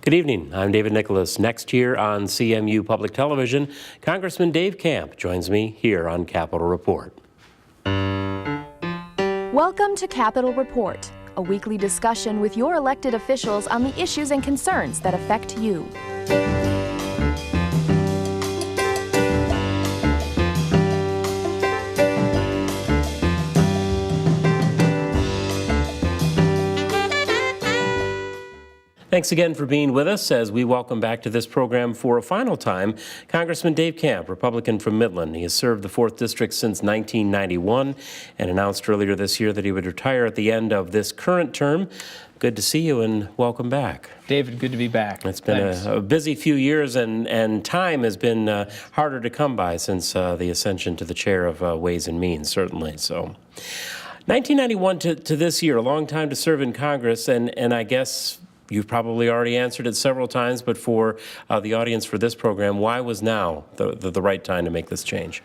Good evening. I'm David Nicholas. Next year on CMU Public Television, Congressman Dave Camp joins me here on Capitol Report. Welcome to Capitol Report, a weekly discussion with your elected officials on the issues and concerns that affect you. Thanks again for being with us as we welcome back to this program for a final time Congressman Dave Camp, Republican from Midland. He has served the 4th District since 1991 and announced earlier this year that he would retire at the end of this current term. Good to see you and welcome back. David, good to be back. It's been a busy few years and time has been harder to come by since the ascension to the chair of Ways and Means, certainly. So 1991 to this year, a long time to serve in Congress, and I guess you've probably already answered it several times, but for the audience for this program, why was now the right time to make this change?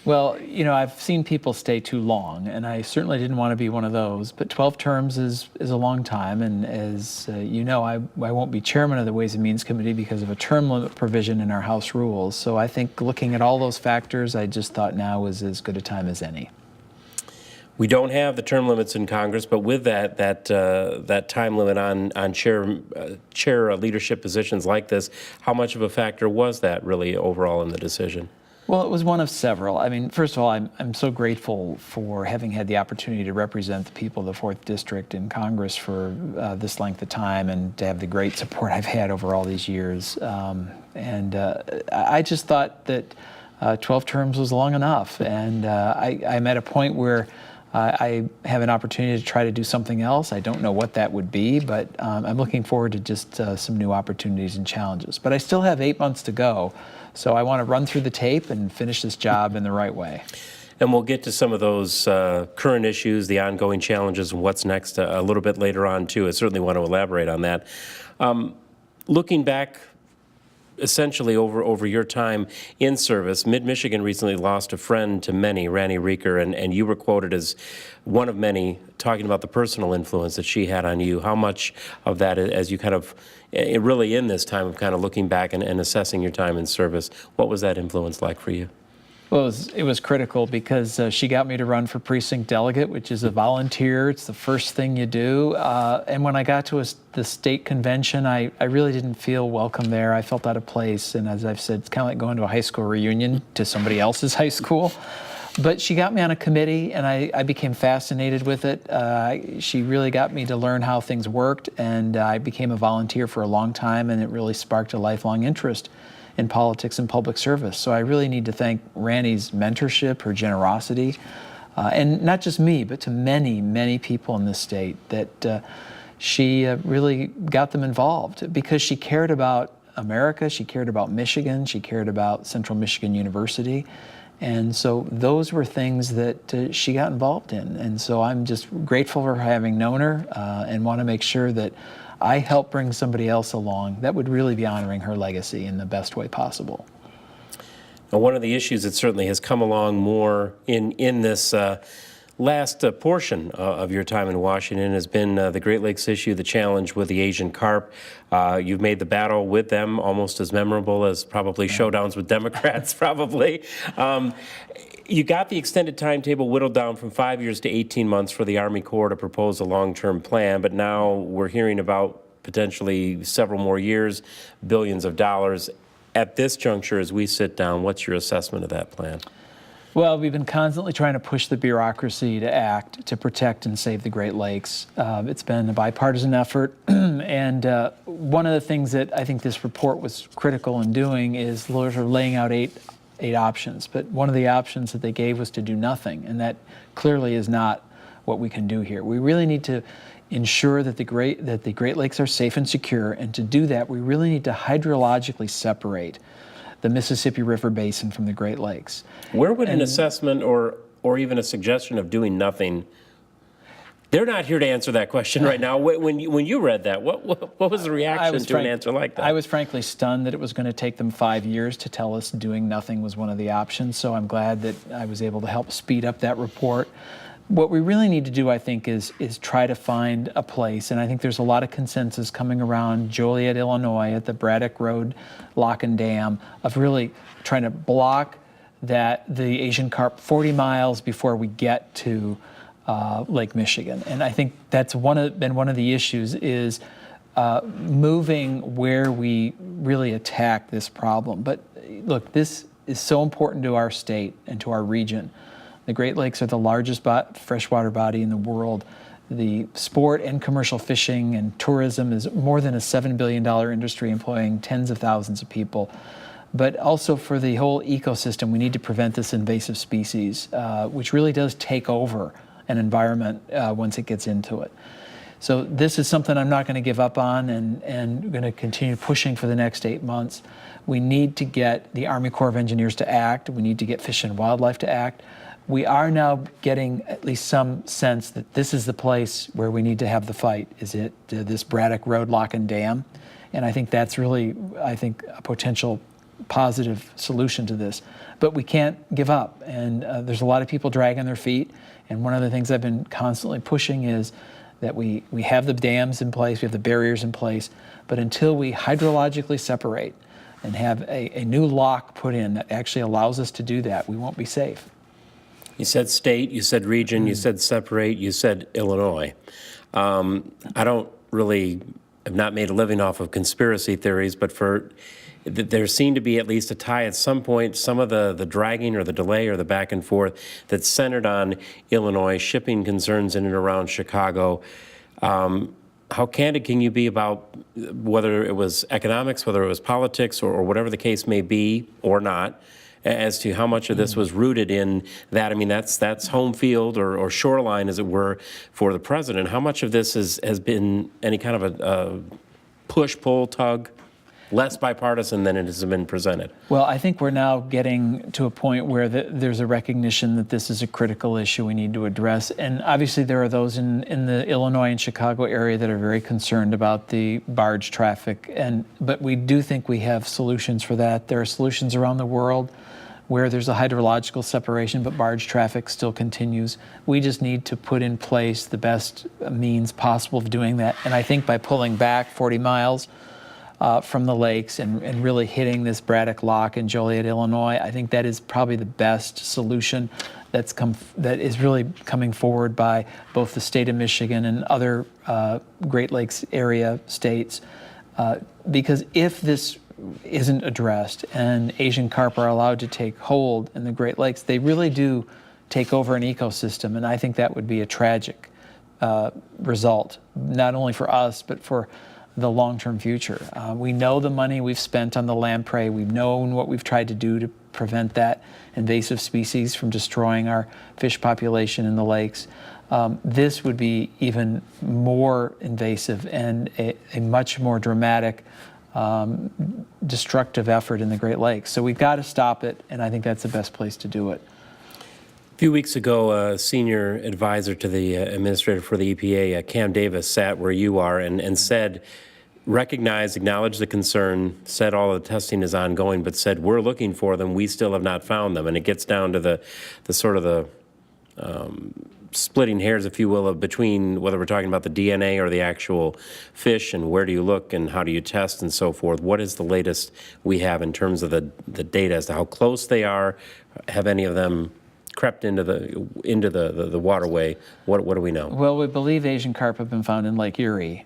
Well, you know, I've seen people stay too long, and I certainly didn't want to be one of those, but 12 terms is a long time, and as you know, I won't be chairman of the Ways and Means Committee because of a term limit provision in our House rules. So I think looking at all those factors, I just thought now was as good a time as any. We don't have the term limits in Congress, but with that time limit on chair leadership positions like this, how much of a factor was that really overall in the decision? Well, it was one of several. I mean, first of all, I'm so grateful for having had the opportunity to represent the people of the 4th District in Congress for this length of time and to have the great support I've had over all these years. I just thought that 12 terms was long enough, and I'm at a point where I have an opportunity to try to do something else. I don't know what that would be, but I'm looking forward to just some new opportunities and challenges. But I still have 8 months to go, so I want to run through the tape and finish this job in the right way. And we'll get to some of those current issues, the ongoing challenges, and what's next a little bit later on, too. I certainly want to elaborate on that. Looking back essentially over your time in service, Mid-Michigan recently lost a friend to many, Randy Reeker, and you were quoted as one of many talking about the personal influence that she had on you. How much of that, as you kind of, really in this time of kind of looking back and assessing your time in service, what was that influence like for you? Well, it was critical because she got me to run for precinct delegate, which is a volunteer. It's the first thing you do. And when I got to the state convention, I really didn't feel welcome there. I felt out of place. And as I've said, it's kind of like going to a high school reunion to somebody else's high school. But she got me on a committee, and I became fascinated with it. She really got me to learn how things worked, and I became a volunteer for a long time, and it really sparked a lifelong interest in politics and public service. So I really need to thank Randy's mentorship, her generosity, and not just me, but to many, many people in this state, that she really got them involved because she cared about America, she cared about Michigan, she cared about Central Michigan University. And so those were things that she got involved in. And so I'm just grateful for having known her and want to make sure that I help bring somebody else along that would really be honoring her legacy in the best way possible. Now, one of the issues that certainly has come along more in this last portion of your time in Washington has been the Great Lakes issue, the challenge with the Asian carp. You've made the battle with them almost as memorable as probably showdowns with Democrats, probably. You got the extended timetable whittled down from 5 years to 18 months for the Army Corps to propose a long-term plan, but now we're hearing about potentially several more years, billions of dollars. At this juncture, as we sit down, what's your assessment of that plan? Well, we've been constantly trying to push the bureaucracy to act to protect and save the Great Lakes. It's been a bipartisan effort, and one of the things that I think this report was critical in doing is sort of laying out eight options. But one of the options that they gave was to do nothing, and that clearly is not what we can do here. We really need to ensure that the Great Lakes are safe and secure, and to do that, we really need to hydrologically separate the Mississippi River Basin from the Great Lakes. Where would an assessment or even a suggestion of doing nothing? They're not here to answer that question right now. When you read that, what was the reaction to an answer like that? I was frankly stunned that it was going to take them 5 years to tell us doing nothing was one of the options. So I'm glad that I was able to help speed up that report. What we really need to do, I think, is try to find a place, and I think there's a lot of consensus coming around Joliet, Illinois, at the Braddock Road Lock and Dam, of really trying to block the Asian carp 40 miles before we get to Lake Michigan. And I think that's been one of the issues is moving where we really attack this problem. But look, this is so important to our state and to our region. The Great Lakes are the largest freshwater body in the world. The sport and commercial fishing and tourism is more than a $7 billion industry employing tens of thousands of people. But also for the whole ecosystem, we need to prevent this invasive species, which really does take over an environment once it gets into it. So this is something I'm not going to give up on and going to continue pushing for the next 8 months. We need to get the Army Corps of Engineers to act. We need to get Fish and Wildlife to act. We are now getting at least some sense that this is the place where we need to have the fight. Is it this Braddock Road Lock and Dam? And I think that's really, I think, a potential positive solution to this. But we can't give up. And there's a lot of people dragging their feet. And one of the things I've been constantly pushing is that we have the dams in place, we have the barriers in place, but until we hydrologically separate and have a new lock put in that actually allows us to do that, we won't be safe. You said state, you said region, you said separate, you said Illinois. I don't really, have not made a living off of conspiracy theories, but there seemed to be at least a tie at some point, some of the dragging or the delay or the back and forth that's centered on Illinois, shipping concerns in and around Chicago. How candid can you be about whether it was economics, whether it was politics, or whatever the case may be, or not, as to how much of this was rooted in that? I mean, that's home field or shoreline, as it were, for the president. How much of this has been any kind of a push, pull, tug, less bipartisan than it has been presented? Well, I think we're now getting to a point where there's a recognition that this is a critical issue we need to address. And obviously there are those in the Illinois and Chicago area that are very concerned about the barge traffic. But we do think we have solutions for that. There are solutions around the world where there's a hydrological separation, but barge traffic still continues. We just need to put in place the best means possible of doing that. And I think by pulling back 40 miles from the lakes and really hitting this Braddock Lock in Joliet, Illinois, I think that is probably the best solution that is really coming forward by both the state of Michigan and other Great Lakes area states. Because if this isn't addressed and Asian carp are allowed to take hold in the Great Lakes, they really do take over an ecosystem, and I think that would be a tragic result, not only for us, but for the long-term future. We know the money we've spent on the lamprey. We've known what we've tried to do to prevent that invasive species from destroying our fish population in the lakes. This would be even more invasive and a much more dramatic destructive effort in the Great Lakes. So we've got to stop it, and I think that's the best place to do it. A few weeks ago, a senior advisor to the administrator for the EPA, Cam Davis, sat where you are and said, acknowledged the concern, said all the testing is ongoing, but said, we're looking for them, we still have not found them. And it gets down to the sort of the splitting hairs, if you will, of between whether we're talking about the DNA or the actual fish, and where do you look and how do you test and so forth. What is the latest we have in terms of the data as to how close they are? Have any of them crept into the waterway? What do we know? Well, we believe Asian carp have been found in Lake Erie.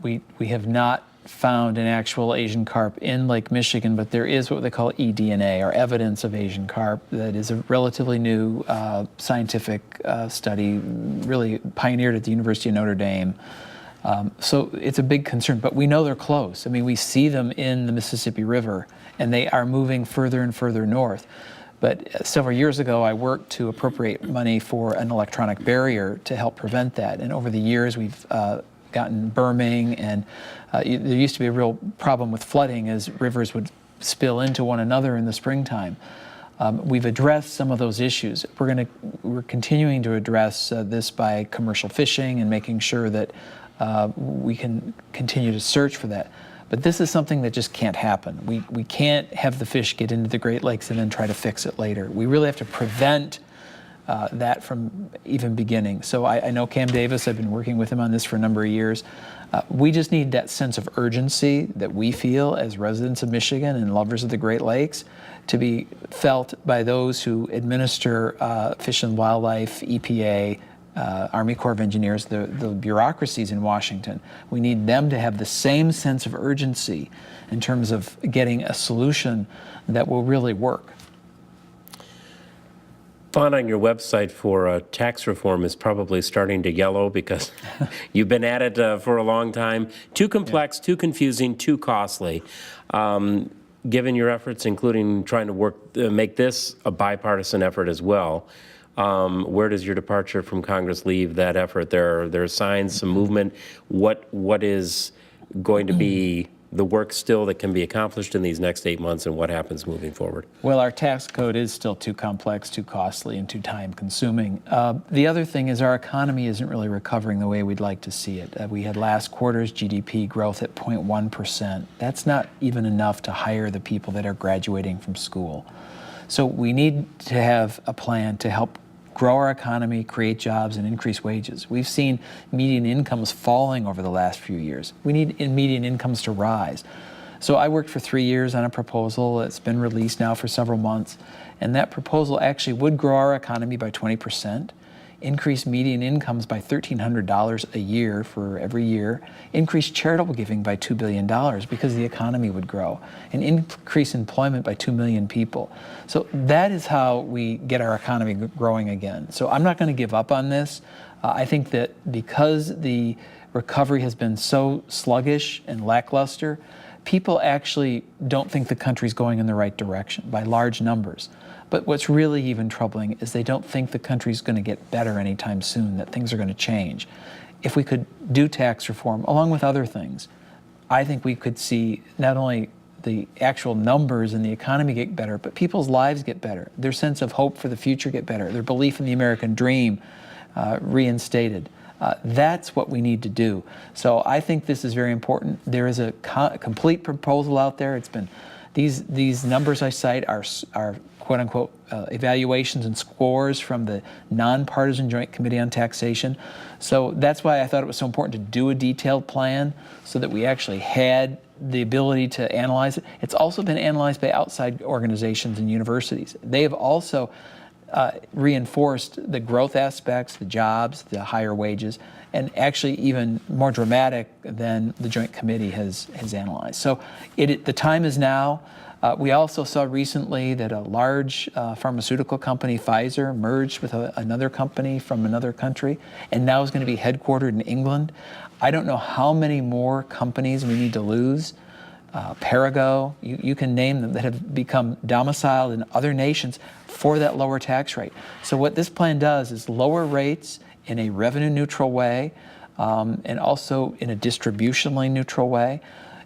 We have not found an actual Asian carp in Lake Michigan, but there is what they call eDNA, or evidence of Asian carp, that is a relatively new scientific study, really pioneered at the University of Notre Dame. So it's a big concern, but we know they're close. I mean, we see them in the Mississippi River, and they are moving further and further north. But several years ago, I worked to appropriate money for an electronic barrier to help prevent that. And over the years, we've gotten berming, and there used to be a real problem with flooding as rivers would spill into one another in the springtime. We've addressed some of those issues. We're continuing to address this by commercial fishing and making sure that we can continue to search for that. But this is something that just can't happen. We can't have the fish get into the Great Lakes and then try to fix it later. We really have to prevent that from even beginning. So I know Cam Davis, I've been working with him on this for a number of years. We just need that sense of urgency that we feel as residents of Michigan and lovers of the Great Lakes to be felt by those who administer Fish and Wildlife, EPA, Army Corps of Engineers, the bureaucracies in Washington. We need them to have the same sense of urgency in terms of getting a solution that will really work. Font on your website for tax reform is probably starting to yellow because you've been at it for a long time. Too complex, too confusing, too costly. Given your efforts, including trying to make this a bipartisan effort as well, where does your departure from Congress leave that effort? There are signs, some movement. What is going to be the work still that can be accomplished in these next 8 months, and what happens moving forward? Well, our tax code is still too complex, too costly, and too time-consuming. The other thing is our economy isn't really recovering the way we'd like to see it. We had last quarter's GDP growth at 0.1%. That's not even enough to hire the people that are graduating from school. So we need to have a plan to help grow our economy, create jobs, and increase wages. We've seen median incomes falling over the last few years. We need median incomes to rise. So I worked for 3 years on a proposal that's been released now for several months, and that proposal actually would grow our economy by 20%, increase median incomes by $1,300 a year for every year, increase charitable giving by $2 billion because the economy would grow, and increase employment by 2 million people. So that is how we get our economy growing again. So I'm not going to give up on this. I think that because the recovery has been so sluggish and lackluster, people actually don't think the country's going in the right direction by large numbers. But what's really even troubling is they don't think the country's going to get better anytime soon, that things are going to change. If we could do tax reform, along with other things, I think we could see not only the actual numbers in the economy get better, but people's lives get better. Their sense of hope for the future get better. Their belief in the American dream reinstated. That's what we need to do. So I think this is very important. There is a complete proposal out there. It's been these numbers I cite are quote unquote evaluations and scores from the Nonpartisan Joint Committee on Taxation. So that's why I thought it was so important to do a detailed plan so that we actually had the ability to analyze it. It's also been analyzed by outside organizations and universities. They have also reinforced the growth aspects, the jobs, the higher wages, and actually even more dramatic than the Joint Committee has analyzed. So the time is now. We also saw recently that a large pharmaceutical company, Pfizer, merged with another company from another country, and now is going to be headquartered in England. I don't know how many more companies we need to lose. Perigo, you can name them, that have become domiciled in other nations for that lower tax rate. So what this plan does is lower rates in a revenue neutral way and also in a distributionally neutral way.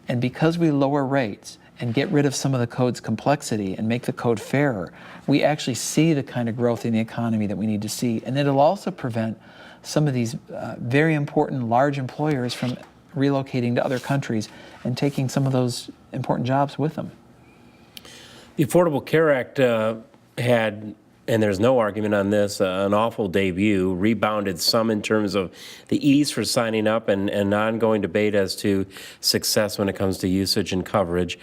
And because we lower rates and get rid of some of the code's complexity and make the code fairer, we actually see the kind of growth in the economy that we need to see. And it'll also prevent some of these very important large employers from relocating to other countries and taking some of those important jobs with them. The Affordable Care Act had, and there's no argument on this, an awful debut, rebounded some in terms of the ease for signing up and ongoing debate as to success when it comes to usage and coverage.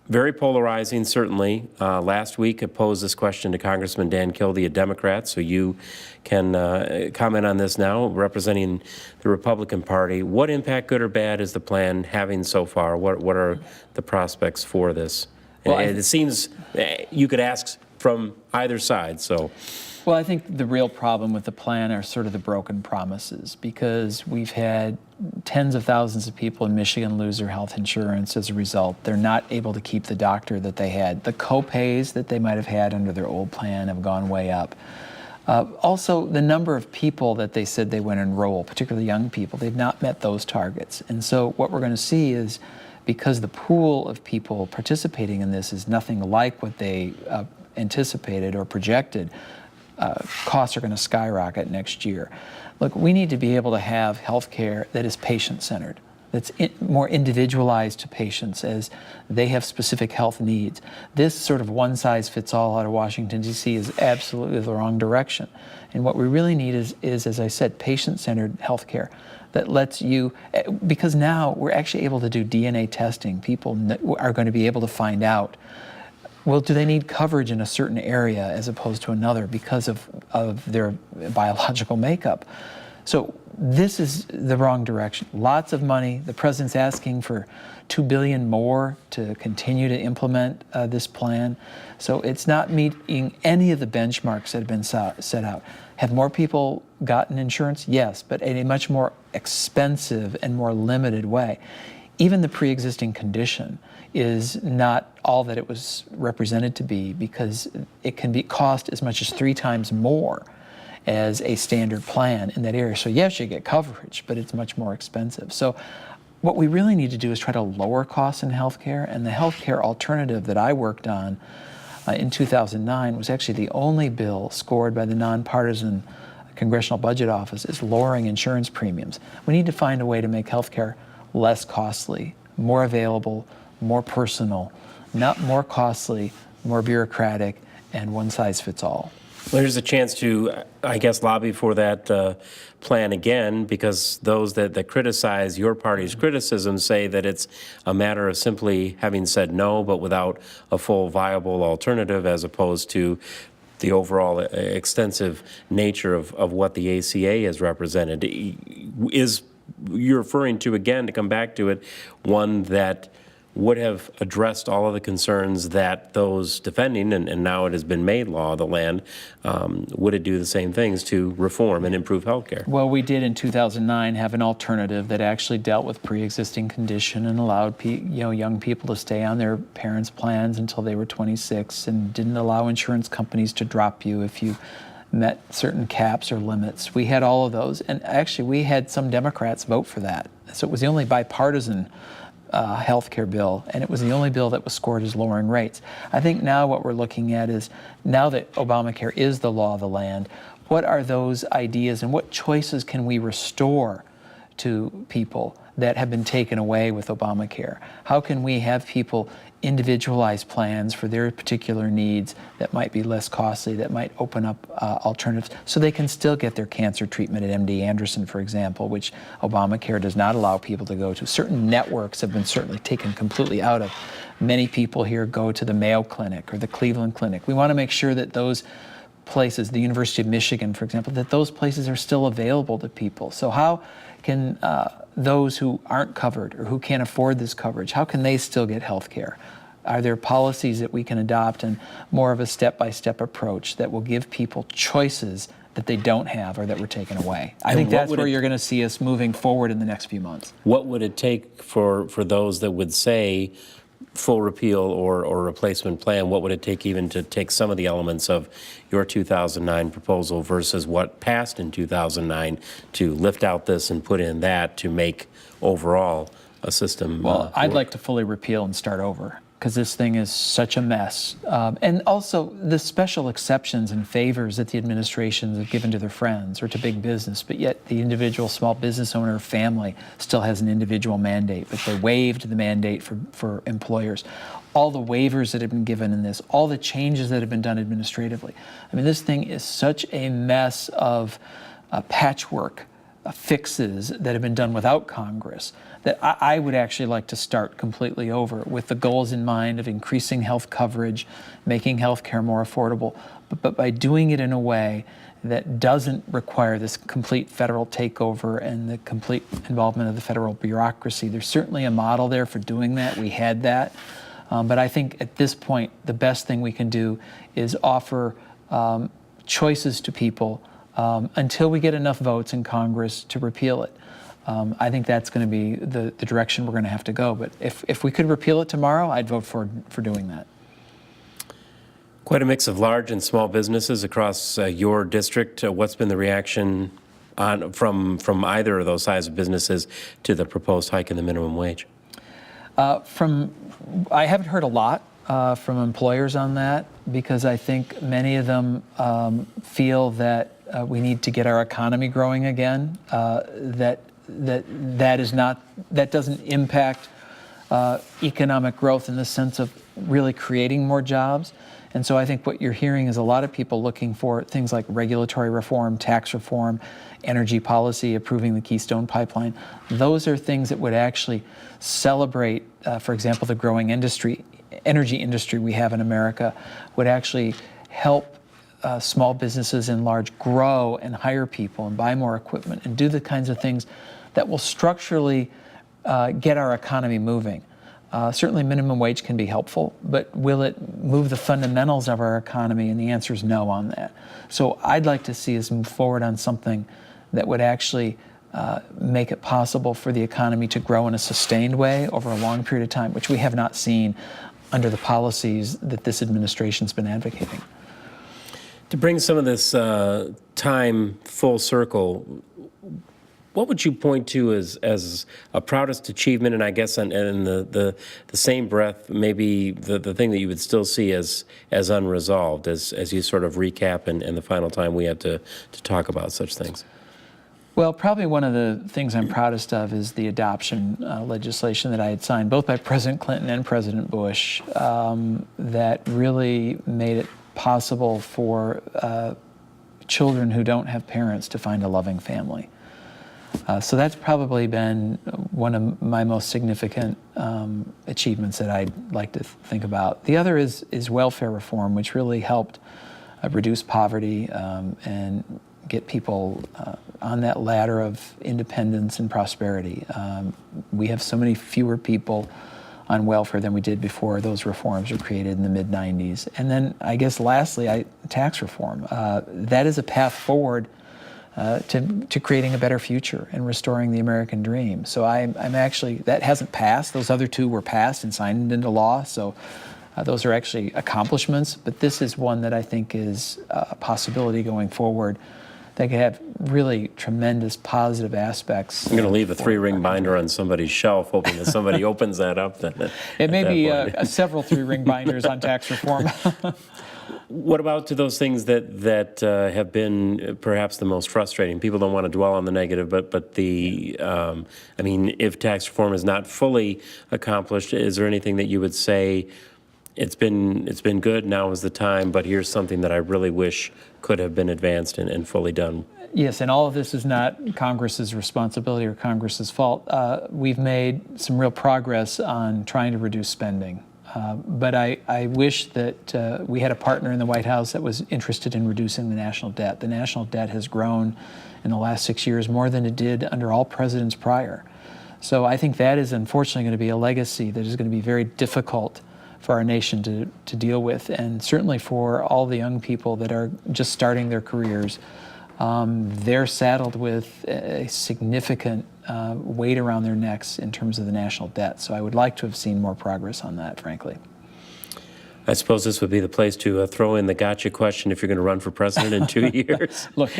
Very polarizing, certainly. Last week, I posed this question to Congressman Dan Kildee, a Democrat, so you can comment on this now, representing the Republican Party. What impact, good or bad, is the plan having so far? What are the prospects for this? Well, it seems you could ask from either side, so. Well, I think the real problem with the plan are sort of the broken promises, because we've had tens of thousands of people in Michigan lose their health insurance as a result. They're not able to keep the doctor that they had. The co-pays that they might have had under their old plan have gone way up. Also, the number of people that they said they would enroll, particularly young people, they've not met those targets. And so what we're going to see is, because the pool of people participating in this is nothing like what they anticipated or projected, costs are going to skyrocket next year. Look, we need to be able to have health care that is patient-centered. that's more individualized to patients as they have specific health needs. This sort of one-size-fits-all out of Washington, D.C. is absolutely the wrong direction. And what we really need is as I said, patient-centered healthcare that lets you, because now we're actually able to do DNA testing. People are going to be able to find out, well, do they need coverage in a certain area as opposed to another because of their biological makeup? So this is the wrong direction. Lots of money. The president's asking for $2 billion more to continue to implement this plan. So it's not meeting any of the benchmarks that have been set out. Have more people gotten insurance? Yes, but in a much more expensive and more limited way. Even the pre-existing condition is not all that it was represented to be, because it can cost as much as 3 times more as a standard plan in that area. So yes, you get coverage, but it's much more expensive. So what we really need to do is try to lower costs in healthcare, and the healthcare alternative that I worked on in 2009 was actually the only bill scored by the nonpartisan Congressional Budget Office is lowering insurance premiums. We need to find a way to make healthcare less costly, more available, more personal, not more costly, more bureaucratic, and one size fits all. Well, there's a chance to, I guess, lobby for that plan again, because those that criticize your party's criticism say that it's a matter of simply having said no, but without a full viable alternative, as opposed to the overall extensive nature of what the ACA has represented. Is you're referring to, again, to come back to it, one that would have addressed all of the concerns that those defending, and now it has been made law of the land, would it do the same things to reform and improve health care? Well, we did in 2009 have an alternative that actually dealt with pre-existing condition and allowed young people to stay on their parents' plans until they were 26, and didn't allow insurance companies to drop you if you met certain caps or limits. We had all of those, and actually we had some Democrats vote for that. So it was the only bipartisan health care bill, and it was the only bill that was scored as lowering rates. I think now what we're looking at is, now that Obamacare is the law of the land, what are those ideas and what choices can we restore to people that have been taken away with Obamacare? How can we have people individualize plans for their particular needs that might be less costly, that might open up alternatives, so they can still get their cancer treatment at MD Anderson, for example, which Obamacare does not allow people to go to. Certain networks have been certainly taken completely out of. Many people here go to the Mayo Clinic or the Cleveland Clinic. We want to make sure that those places, the University of Michigan, for example, that those places are still available to people. So how can those who aren't covered or who can't afford this coverage, how can they still get health care? Are there policies that we can adopt and more of a step-by-step approach that will give people choices that they don't have or that were taken away? I think that's where you're going to see us moving forward in the next few months. What would it take for those that would say full repeal or replacement plan? What would it take even to take some of the elements of your 2009 proposal versus what passed in 2009 to lift out this and put in that to make overall a system? Well, I'd like to fully repeal and start over, because this thing is such a mess. And also the special exceptions and favors that the administrations have given to their friends or to big business, but yet the individual small business owner or family still has an individual mandate, but they waived the mandate for employers. All the waivers that have been given in this, all the changes that have been done administratively. I mean, this thing is such a mess of patchwork fixes that have been done without Congress that I would actually like to start completely over with the goals in mind of increasing health coverage, making health care more affordable, but by doing it in a way that doesn't require this complete federal takeover and the complete involvement of the federal bureaucracy. There's certainly a model there for doing that. We had that. But I think at this point, the best thing we can do is offer choices to people until we get enough votes in Congress to repeal it. I think that's going to be the direction we're going to have to go. But if we could repeal it tomorrow, I'd vote for doing that. Quite a mix of large and small businesses across your district. What's been the reaction from either of those size of businesses to the proposed hike in the minimum wage? I haven't heard a lot from employers on that, because I think many of them feel that we need to get our economy growing again, that that doesn't impact economic growth in the sense of really creating more jobs. And so I think what you're hearing is a lot of people looking for things like regulatory reform, tax reform, energy policy, approving the Keystone Pipeline. Those are things that would actually celebrate, for example, the growing energy industry we have in America, would actually help small businesses and large grow and hire people and buy more equipment and do the kinds of things that will structurally get our economy moving. Certainly minimum wage can be helpful, but will it move the fundamentals of our economy? And the answer is no on that. So I'd like to see us move forward on something that would actually make it possible for the economy to grow in a sustained way over a long period of time, which we have not seen under the policies that this administration's been advocating. To bring some of this time full circle, what would you point to as a proudest achievement, and I guess in the same breath, maybe the thing that you would still see as unresolved as you sort of recap and the final time we had to talk about such things? Well, probably one of the things I'm proudest of is the adoption legislation that I had signed, both by President Clinton and President Bush, that really made it possible for children who don't have parents to find a loving family. So that's probably been one of my most significant achievements that I'd like to think about. The other is welfare reform, which really helped reduce poverty and get people on that ladder of independence and prosperity. We have so many fewer people on welfare than we did before those reforms were created in the mid-90s. And then I guess lastly, tax reform. That is a path forward to creating a better future and restoring the American dream. So I'm actually, that hasn't passed. Those other two were passed and signed into law. So those are actually accomplishments. But this is one that I think is a possibility going forward that could have really tremendous positive aspects. I'm going to leave a 3-ring binder on somebody's shelf, hoping that somebody opens that up. Then it may be several 3-ring binders on tax reform. What about to those things that have been perhaps the most frustrating? People don't want to dwell on the negative, but the I mean, if tax reform is not fully accomplished, is there anything that you would say it's been good, now is the time, but here's something that I really wish could have been advanced and fully done? Yes, and all of this is not Congress's responsibility or Congress's fault. We've made some real progress on trying to reduce spending. But I wish that we had a partner in the White House that was interested in reducing the national debt. The national debt has grown in the last 6 years more than it did under all presidents prior. So I think that is unfortunately going to be a legacy that is going to be very difficult for our nation to deal with, and certainly for all the young people that are just starting their careers. They're saddled with a significant weight around their necks in terms of the national debt. So I would like to have seen more progress on that, frankly. I suppose this would be the place to throw in the gotcha question if you're going to run for president in 2 years. Look,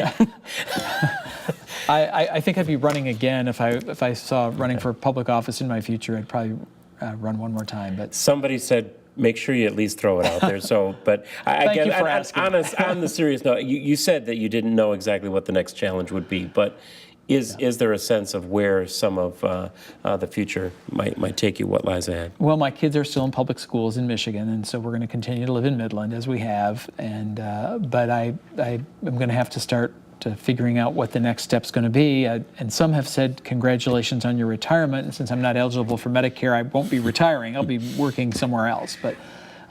I think I'd be running again if I saw running for public office in my future. I'd probably run one more time. But somebody said, make sure you at least throw it out there. So, but I guess on the serious note, you said that you didn't know exactly what the next challenge would be, but is there a sense of where some of the future might take you? What lies ahead? Well, my kids are still in public schools in Michigan, and so we're going to continue to live in Midland as we have. And but I'm going to have to start figuring out what the next step's going to be. And some have said, congratulations on your retirement. And since I'm not eligible for Medicare, I won't be retiring. I'll be working somewhere else. But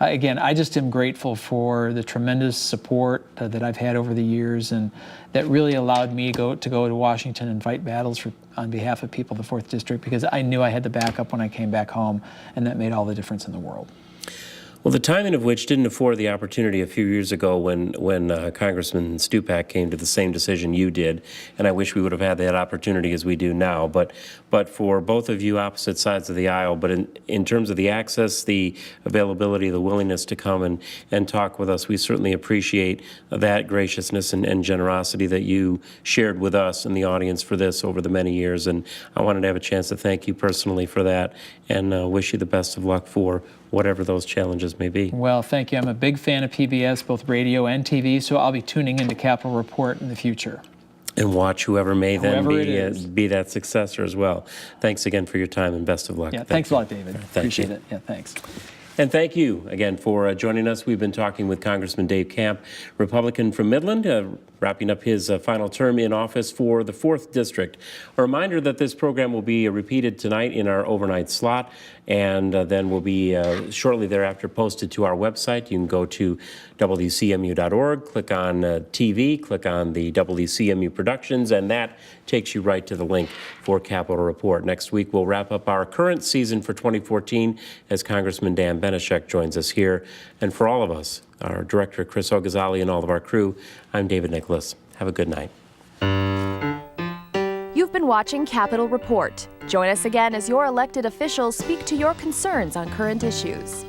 again, I just am grateful for the tremendous support that I've had over the years, and that really allowed me to go to Washington and fight battles on behalf of people of the 4th District, because I knew I had the backup when I came back home, and that made all the difference in the world. Well, the timing of which didn't afford the opportunity a few years ago when Congressman Stupak came to the same decision you did, and I wish we would have had that opportunity as we do now. But for both of you opposite sides of the aisle, but in terms of the access, the availability, the willingness to come and talk with us, we certainly appreciate that graciousness and generosity that you shared with us and the audience for this over the many years. And I wanted to have a chance to thank you personally for that, and wish you the best of luck for whatever those challenges may be. Well, thank you. I'm a big fan of PBS, both radio and TV, so I'll be tuning into Capitol Report in the future. And watch whoever may then Whoever it is. be that successor as well. Thanks again for your time and best of luck. Yeah, thanks a lot, David. Thank Appreciate you. it. Yeah, thanks. And thank you again for joining us. We've been talking with Congressman Dave Camp, Republican from Midland, wrapping up his final term in office for the 4th District. A reminder that this program will be repeated tonight in our overnight slot, and then will be shortly thereafter posted to our website. You can go to WCMU.org, click on TV, click on the WCMU Productions, and that takes you right to the link for Capitol Report. Next week, we'll wrap up our current season for 2014 as Congressman Dan Benishek joins us here. And for all of us, our director, Chris Ogazali, and all of our crew, I'm David Nicholas. Have a good night. You've been watching Capitol Report. Join us again as your elected officials speak to your concerns on current issues.